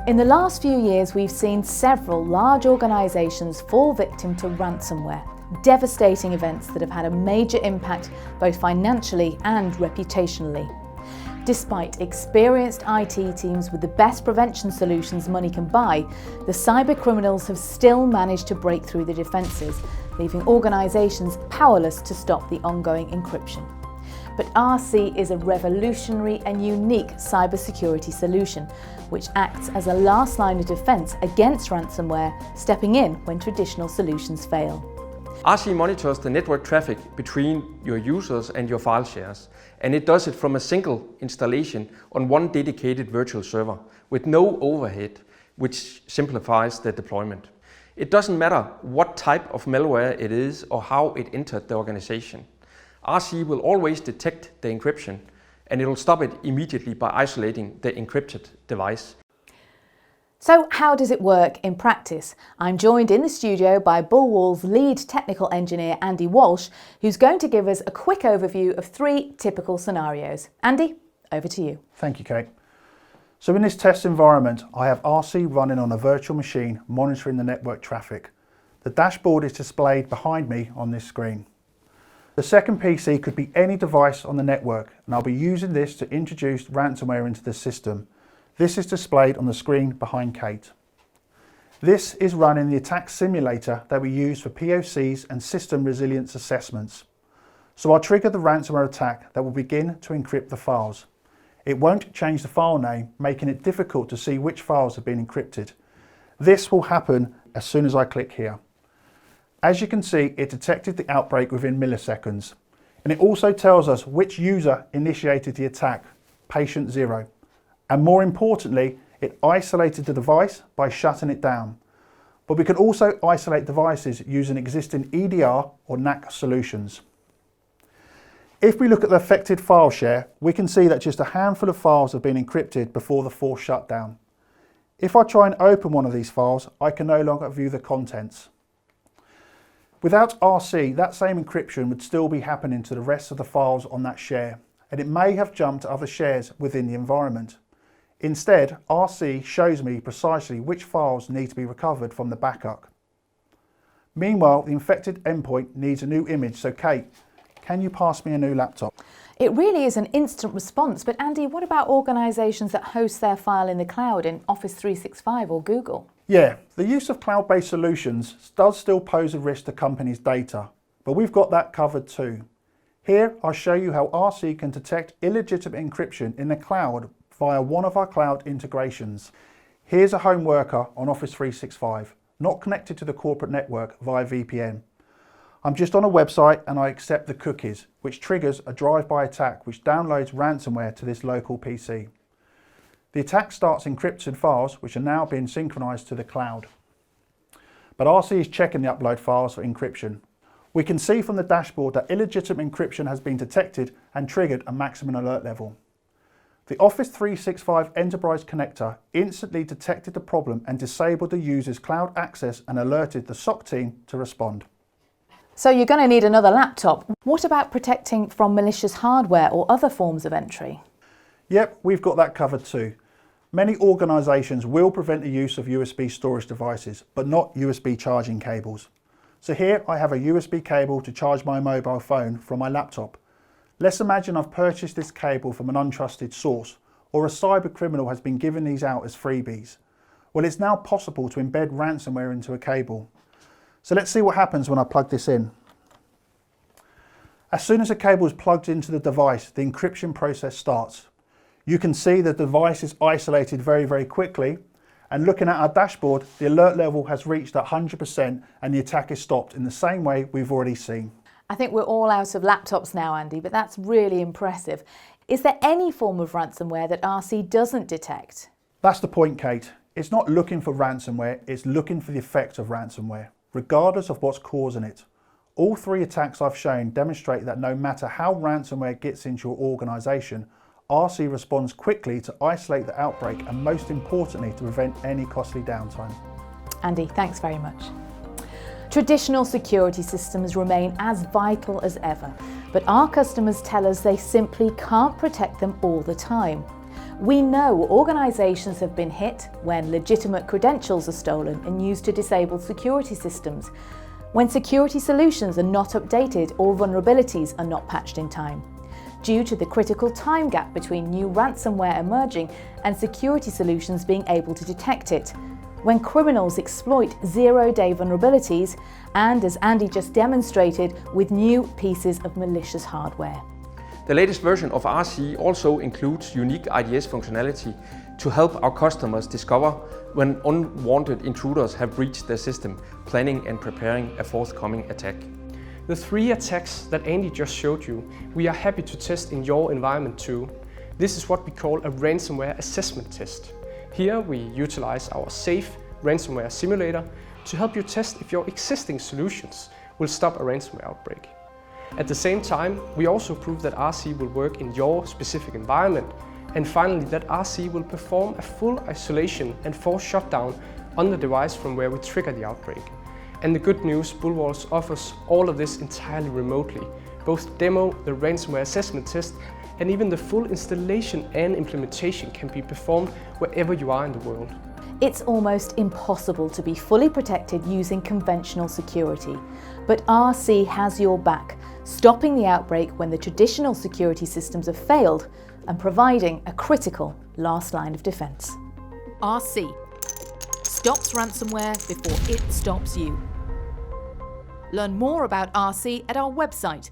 In the last few years, we've seen several large organisations fall victim to ransomware, devastating events that have had a major impact both financially and reputationally. Despite experienced IT teams with the best prevention solutions money can buy, the cyber criminals have still managed to break through the defences, leaving organisations powerless to stop the ongoing encryption. But RC is a revolutionary and unique cybersecurity solution, which acts as a last line of defence against ransomware, stepping in when traditional solutions fail. RC monitors the network traffic between your users and your file shares, and it does it from a single installation on one dedicated virtual server with no overhead, which simplifies the deployment. It doesn't matter what type of malware it is or how it entered the organization. RC will always detect the encryption, and it will stop it immediately by isolating the encrypted device. So how does it work in practice? I'm joined in the studio by Bullwall's lead technical engineer, Andy Walsh, who's going to give us a quick overview of 3 typical scenarios. Andy, over to you. Thank you, Kate. So in this test environment, I have RC running on a virtual machine monitoring the network traffic. The dashboard is displayed behind me on this screen. The second PC could be any device on the network, and I'll be using this to introduce ransomware into the system. This is displayed on the screen behind Kate. This is running the attack simulator that we use for POCs and system resilience assessments. So I'll trigger the ransomware attack that will begin to encrypt the files. It won't change the file name, making it difficult to see which files have been encrypted. This will happen as soon as I click here. As you can see, it detected the outbreak within milliseconds, and it also tells us which user initiated the attack, patient 0. And more importantly, it isolated the device by shutting it down. But we can also isolate devices using existing EDR or NAC solutions. If we look at the affected file share, we can see that just a handful of files have been encrypted before the forced shutdown. If I try and open one of these files, I can no longer view the contents. Without RC, that same encryption would still be happening to the rest of the files on that share, and it may have jumped to other shares within the environment. Instead, RC shows me precisely which files need to be recovered from the backup. Meanwhile, the infected endpoint needs a new image, so Kate, can you pass me a new laptop? It really is an instant response, but Andy, what about organisations that host their file in the cloud in Office 365 or Google? Yeah, the use of cloud-based solutions does still pose a risk to companies' data, but we've got that covered too. Here, I'll show you how RC can detect illegitimate encryption in the cloud via one of our cloud integrations. Here's a home worker on Office 365, not connected to the corporate network via VPN. I'm just on a website and I accept the cookies, which triggers a drive-by attack which downloads ransomware to this local PC. The attack starts encrypted files which are now being synchronized to the cloud. But RC is checking the upload files for encryption. We can see from the dashboard that illegitimate encryption has been detected and triggered a maximum alert level. The Office 365 Enterprise Connector instantly detected the problem and disabled the user's cloud access and alerted the SOC team to respond. So you're going to need another laptop. What about protecting from malicious hardware or other forms of entry? Yep, we've got that covered too. Many organisations will prevent the use of USB storage devices, but not USB charging cables. So here I have a USB cable to charge my mobile phone from my laptop. Let's imagine I've purchased this cable from an untrusted source, or a cyber criminal has been giving these out as freebies. Well, it's now possible to embed ransomware into a cable. So let's see what happens when I plug this in. As soon as the cable is plugged into the device, the encryption process starts. You can see the device is isolated very quickly, and looking at our dashboard, the alert level has reached 100% and the attack is stopped in the same way we've already seen. I think we're all out of laptops now, Andy, but that's really impressive. Is there any form of ransomware that RC doesn't detect? That's the point, Kate. It's not looking for ransomware, it's looking for the effect of ransomware, regardless of what's causing it. All 3 attacks I've shown demonstrate that no matter how ransomware gets into your organisation, RC responds quickly to isolate the outbreak and most importantly to prevent any costly downtime. Andy, thanks very much. Traditional security systems remain as vital as ever, but our customers tell us they simply can't protect them all the time. We know organisations have been hit when legitimate credentials are stolen and used to disable security systems, when security solutions are not updated or vulnerabilities are not patched in time, due to the critical time gap between new ransomware emerging and security solutions being able to detect it, when criminals exploit zero-day vulnerabilities, and as Andy just demonstrated, with new pieces of malicious hardware. The latest version of RC also includes unique IDS functionality to help our customers discover when unwanted intruders have breached their system, planning and preparing a forthcoming attack. The 3 attacks that Andy just showed you, we are happy to test in your environment too. This is what we call a ransomware assessment test. Here we utilize our safe ransomware simulator to help you test if your existing solutions will stop a ransomware outbreak. At the same time, we also prove that RC will work in your specific environment, and finally that RC will perform a full isolation and force shutdown on the device from where we trigger the outbreak. And the good news, Bulwark offers all of this entirely remotely, both demo, the ransomware assessment test, and even the full installation and implementation can be performed wherever you are in the world. It's almost impossible to be fully protected using conventional security, but RC has your back, stopping the outbreak when the traditional security systems have failed and providing a critical last line of defence. RC stops ransomware before it stops you. Learn more about RC at our website